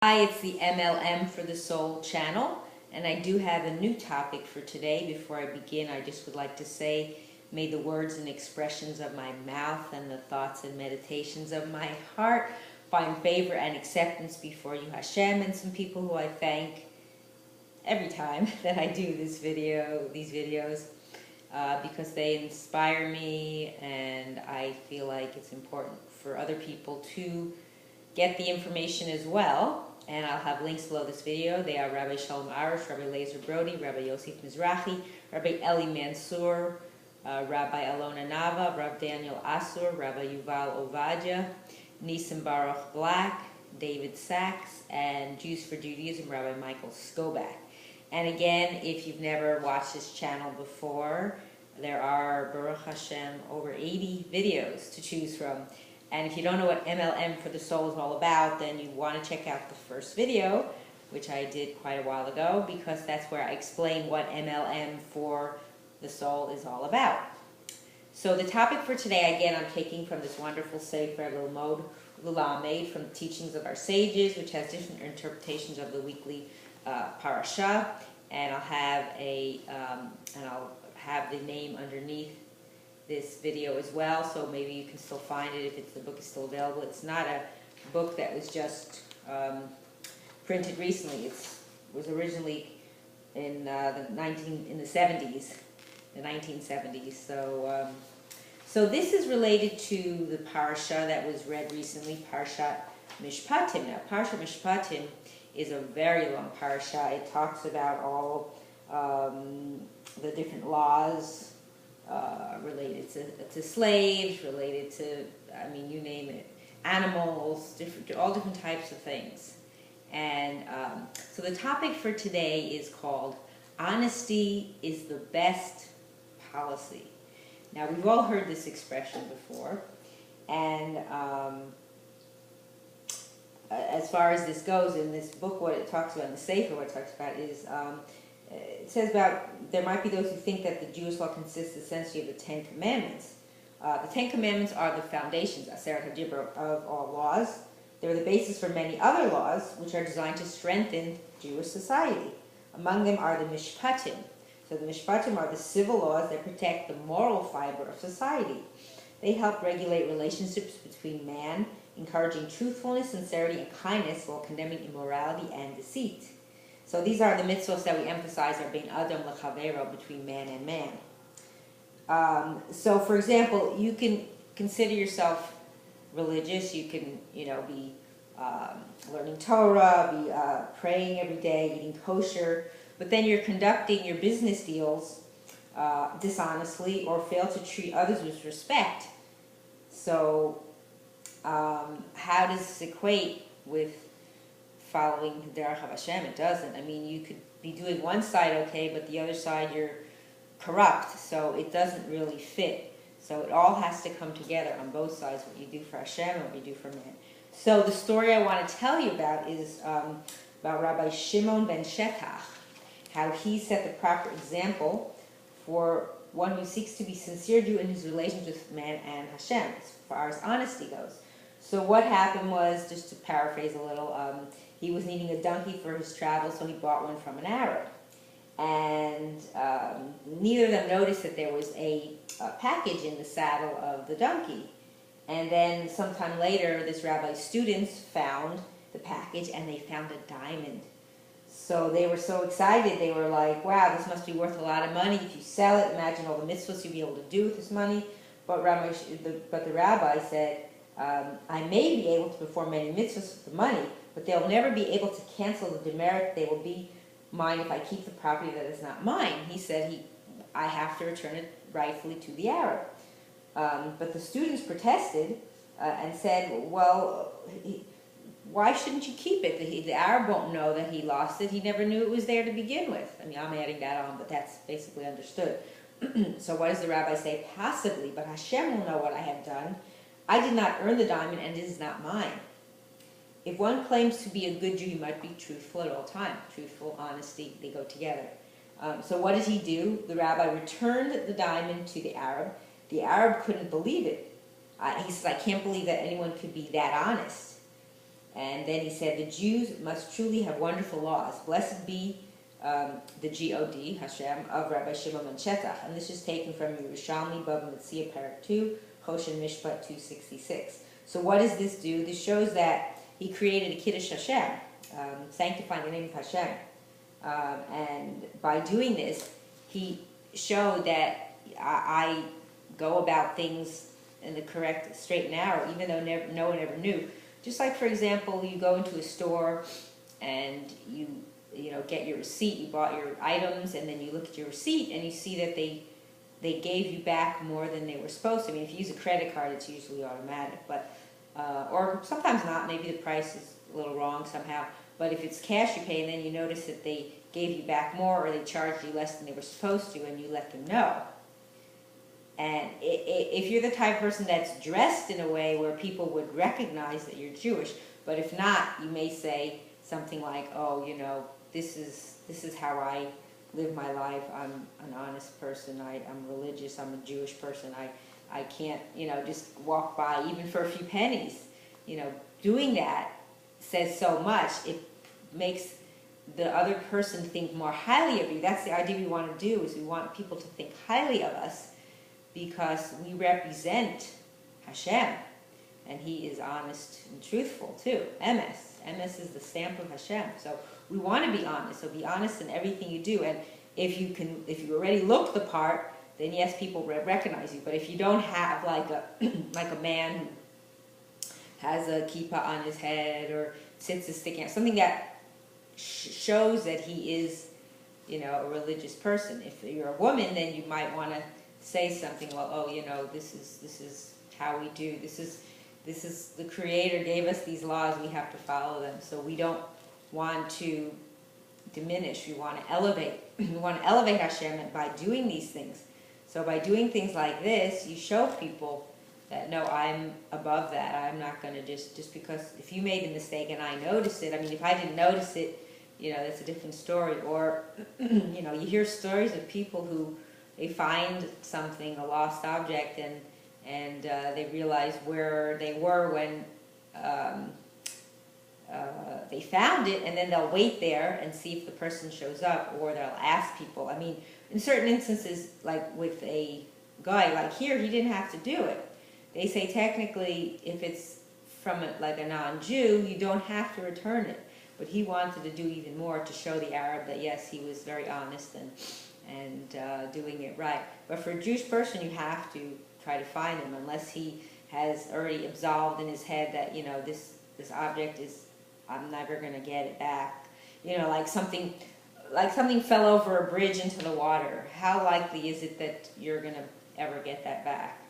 Hi, it's the M.L.M for the Soul channel, and I do have a new topic for today. Before I begin, I just would like to say, may the words and expressions of my mouth and the thoughts and meditations of my heart find favor and acceptance before you, Hashem, and some people who I thank every time that I do these videos, because they inspire me, and I feel like it's important for other people to get the information as well. And I'll have links below this video. They are Rabbi Shalom Arush, Rabbi Lazer Brody, Rabbi Yosef Mizrahi, Rabbi Eli Mansour, Rabbi Alona Nava, Rav Daniel Asor, Rabbi Yuval Ovadia, Nisim Baruch Black, David Sachs, and Jews for Judaism, Rabbi Michael Skobac. And again, if you've never watched this channel before, there are, Baruch Hashem, over 80 videos to choose from. And if you don't know what M.L.M for the Soul is all about, then you want to check out the first video, which I did quite a while ago, because that's where I explain what M.L.M for the Soul is all about. So the topic for today, again, I'm taking from this wonderful Sefer Lilmod, Lilmod, from the teachings of our sages, which has different interpretations of the weekly Parasha, and I'll have the name underneath this video as well, so maybe you can still find it if the book is still available. It's not a book that was just printed recently. It was originally in the 1970s. So this is related to the Parasha that was read recently, Parashat Misphatim. Now, Parashat Misphatim is a very long Parasha. It talks about all the different laws related to slaves, related to, I mean, you name it, animals, all different types of things. And so the topic for today is called Honesty is the Best Policy. Now, we've all heard this expression before, and as far as this goes, in this book, what it talks about, in the Sefer, what it talks about is it says about, there might be those who think that the Jewish law consists essentially of the Ten Commandments. The Ten Commandments are the foundations, Aseret HaDibur, of all laws. They're the basis for many other laws, which are designed to strengthen Jewish society. Among them are the Mishpatim. So the Mishpatim are the civil laws that protect the moral fiber of society. They help regulate relationships between man, encouraging truthfulness, sincerity, and kindness, while condemning immorality and deceit. So these are the mitzvahs that we emphasize are being adam lechavero, between man and man. So, for example, you can consider yourself religious. You can, be learning Torah, be praying every day, eating kosher, but then you're conducting your business deals dishonestly or fail to treat others with respect. So, how does this equate with following the Derech of Hashem? It doesn't. I mean, you could be doing one side okay, but the other side you're corrupt, so it doesn't really fit. So it all has to come together on both sides, what you do for Hashem and what you do for man. So the story I want to tell you about is about Rabbi Shimon ben Shetach, how he set the proper example for one who seeks to be sincere Jew in his relations with man and Hashem, as far as honesty goes. So what happened was, just to paraphrase a little, he was needing a donkey for his travel, so he bought one from an Arab. And neither of them noticed that there was a package in the saddle of the donkey. And then sometime later, this rabbi's students found the package, and they found a diamond. So they were so excited, they were like, wow, this must be worth a lot of money. If you sell it, imagine all the mitzvahs you'll be able to do with this money. But the rabbi said, I may be able to perform many mitzvahs with the money, but they'll never be able to cancel the demerit. They will be mine if I keep the property that is not mine. He said I have to return it rightfully to the Arab. But the students protested and said, well, why shouldn't you keep it? The Arab won't know that he lost it. He never knew it was there to begin with. I mean, I'm adding that on, but that's basically understood. So what does the rabbi say? Possibly, but Hashem will know what I have done. I did not earn the diamond, and it is not mine. If one claims to be a good Jew, he might be truthful at all times. Truthful, honesty, they go together. So what did he do? The rabbi returned the diamond to the Arab. The Arab couldn't believe it. He says, I can't believe that anyone could be that honest. And then he said, the Jews must truly have wonderful laws. Blessed be the G-O-D, Hashem, of Rabbi Shimon ben Shetach. And this is taken from Yerushalmi, Bava Metzia, Parak 2, Choshen Mishpat 266. So what does this do? This shows that he created a Kiddush Hashem, sanctifying the name of Hashem. And by doing this, he showed that I go about things in the correct, straight and narrow, even though no one ever knew. Just like, for example, you go into a store and you get your receipt, you bought your items, and then you look at your receipt and you see that they gave you back more than they were supposed to. I mean, if you use a credit card, it's usually automatic, but or sometimes not. Maybe the price is a little wrong somehow. But if it's cash you pay, and then you notice that they gave you back more or they charged you less than they were supposed to, and you let them know. And if you're the type of person that's dressed in a way where people would recognize that you're Jewish, but if not, you may say something like, oh, this is how I live my life. I'm an honest person. I'm religious. I'm a Jewish person. I can't, just walk by even for a few pennies. Doing that says so much. It makes the other person think more highly of you. That's the idea we want to do, is we want people to think highly of us because we represent Hashem. And he is honest and truthful too. MS. MS is the stamp of Hashem. So we want to be honest. So be honest in everything you do. And if you already look the part, then yes, people recognize you. But if you don't have like a man who has a kippah on his head or sits sticking out, something that shows that he is, a religious person. If you're a woman, then you might want to say something. Well, this is how we do. This is the Creator gave us these laws. We have to follow them. So we don't want to diminish. We want to elevate. We want to elevate Hashem by doing these things. So by doing things like this, you show people that, no, I'm above that. I'm not going to just because if you made a mistake and I noticed it, I mean, if I didn't notice it, that's a different story. Or, you hear stories of people who they find something, a lost object, and they realize where they were when they found it, and then they'll wait there and see if the person shows up, or they'll ask people. I mean, in certain instances, like with a guy, like here, he didn't have to do it. They say technically, if it's from a non-Jew, you don't have to return it. But he wanted to do even more to show the Arab that yes, he was very honest and doing it right. But for a Jewish person, you have to try to find him, unless he has already absolved in his head that this object is, I'm never going to get it back. Like something fell over a bridge into the water. How likely is it that you're going to ever get that back?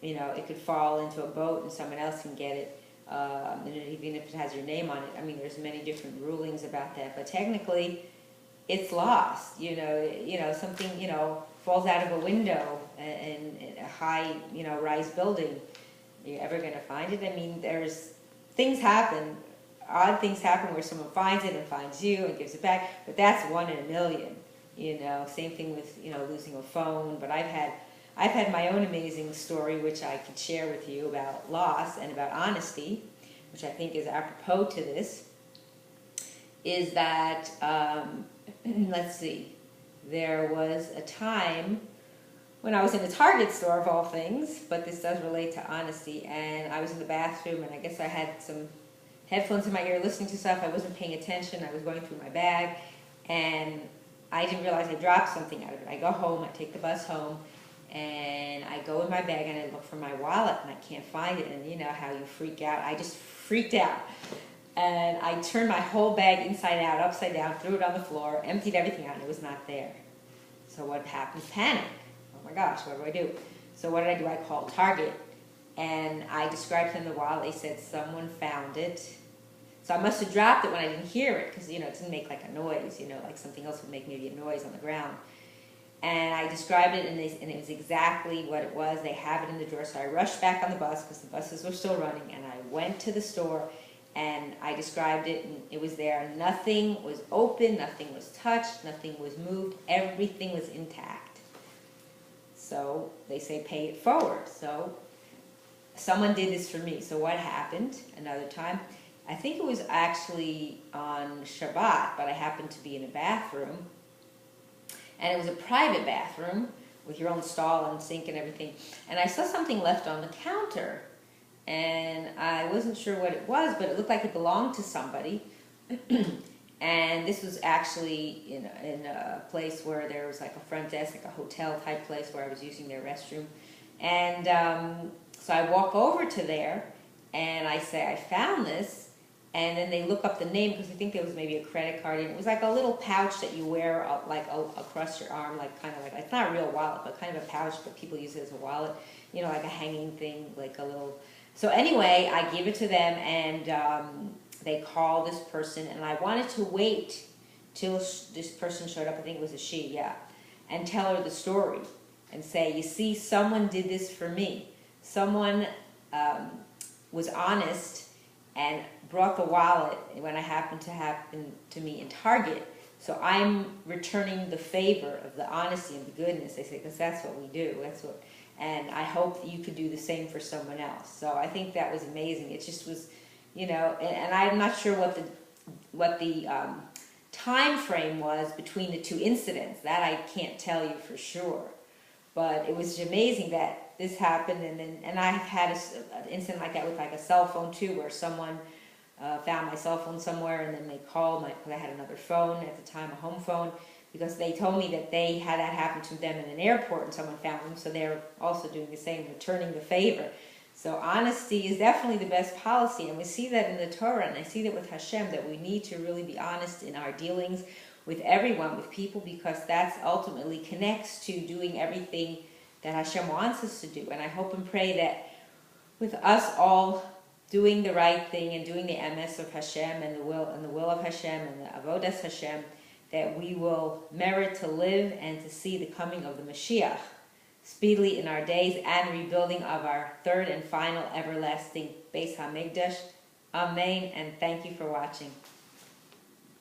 It could fall into a boat and someone else can get it, and even if it has your name on it. I mean, there's many different rulings about that, but technically, it's lost. Something falls out of a window in a high rise building. Are you ever going to find it? I mean, there's things happen. Odd things happen where someone finds it and finds you and gives it back, but that's 1 in a million. Same thing with losing a phone. But I've had my own amazing story, which I could share with you, about loss and about honesty, which I think is apropos to this. Is that let's see, there was a time when I was in the Target store of all things, but this does relate to honesty, and I was in the bathroom, and I guess I had some headphones in my ear listening to stuff. I wasn't paying attention. I was going through my bag, and I didn't realize I dropped something out of it. I go home, I take the bus home, and I go in my bag and I look for my wallet, and I can't find it. And you know how you freak out. I just freaked out. And I turned my whole bag inside out, upside down, threw it on the floor, emptied everything out, and it was not there. So what happens? Panic. Oh my gosh, what do I do? So what did I do? I called Target, and I described to them the wallet. They said someone found it. So I must have dropped it when I didn't hear it, because, it didn't make like a noise, like something else would make maybe a noise on the ground. And I described it, and it was exactly what it was. They have it in the drawer. So I rushed back on the bus, because the buses were still running, and I went to the store, and I described it, and it was there. Nothing was open, nothing was touched, nothing was moved. Everything was intact. So they say pay it forward. So someone did this for me. So what happened another time I think it was actually on Shabbat, but I happened to be in a bathroom. And it was a private bathroom with your own stall and sink and everything. And I saw something left on the counter. And I wasn't sure what it was, but it looked like it belonged to somebody. And this was actually in a place where there was like a front desk, like a hotel type place where I was using their restroom. And so I walk over to there and I say, I found this. And then they look up the name because I think there was maybe a credit card. And it was like a little pouch that you wear across your arm, like kind of like, it's not a real wallet, but kind of a pouch, but people use it as a wallet, like a hanging thing, like a little. So anyway, I give it to them and they call this person, and I wanted to wait till this person showed up, I think it was a she, yeah, and tell her the story and say, you see, someone did this for me. Someone was honest and brought the wallet when it happened to me in Target. So I'm returning the favor of the honesty and the goodness. They say, because that's what we do. And I hope you could do the same for someone else. So I think that was amazing. It just was, and I'm not sure what the time frame was between the two incidents. That I can't tell you for sure. But it was amazing that this happened, and I've had an incident like that with like a cell phone too, where someone found my cell phone somewhere, and then they called because I had another phone at the time, a home phone, because they told me that they had that happen to them in an airport, and someone found them, so they're also doing the same, returning the favor. So honesty is definitely the best policy, and we see that in the Torah, and I see that with Hashem, that we need to really be honest in our dealings with everyone, with people, because that's ultimately connects to doing everything that Hashem wants us to do. And I hope and pray that with us all doing the right thing and doing the MS of Hashem and the will of Hashem and the avodas Hashem, that we will merit to live and to see the coming of the Mashiach speedily in our days and rebuilding of our third and final everlasting Beis HaMikdash. Amen, and thank you for watching.